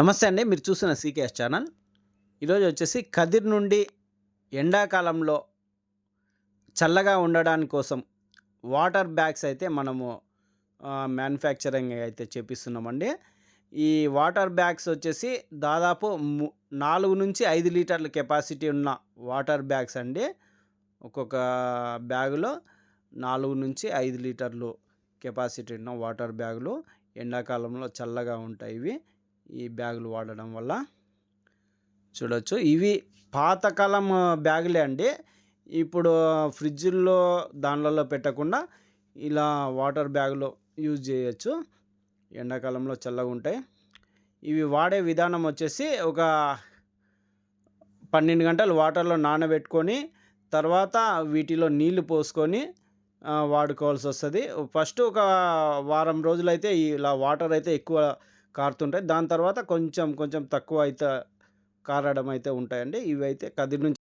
నమస్తే అండి. మీరు చూస్తున్న సీకేఎస్ ఛానల్. ఈరోజు వచ్చేసి కదిర్ నుండి ఎండాకాలంలో చల్లగా ఉండడానికి కోసం వాటర్ బ్యాగ్స్ అయితే మనము మ్యానుఫ్యాక్చరింగ్ అయితే చేపిస్తున్నామండి. ఈ వాటర్ బ్యాగ్స్ వచ్చేసి దాదాపు 4-5 లీటర్ల కెపాసిటీ ఉన్న వాటర్ బ్యాగ్స్ అండి. ఒక్కొక్క బ్యాగులో 4-5 లీటర్లు కెపాసిటీ ఉన్న వాటర్ బ్యాగులు. ఎండాకాలంలో చల్లగా ఉంటాయి ఇవి. ఈ బ్యాగులు వాడడం వల్ల చూడొచ్చు. ఇవి పాతకాలం బ్యాగులే అండి. ఇప్పుడు ఫ్రిడ్జుల్లో దాంట్లలో పెట్టకుండా ఇలా వాటర్ బ్యాగులు యూజ్ చేయొచ్చు. ఎండాకాలంలో చల్లగా ఉంటాయి. ఇవి వాడే విధానం వచ్చేసి ఒక 12 గంటలు వాటర్లో నానబెట్టుకొని తర్వాత వీటిలో నీళ్లు పోసుకొని వాడుకోవాల్సి వస్తుంది. ఫస్ట్ ఒక వారం రోజులైతే ఇలా వాటర్ అయితే ఎక్కువ కారుతుంటాయి. దాని తర్వాత కొంచెం కొంచెం తక్కువ అయితే కారడం అయితే ఉంటాయండి. ఇవైతే కదిరి నుంచి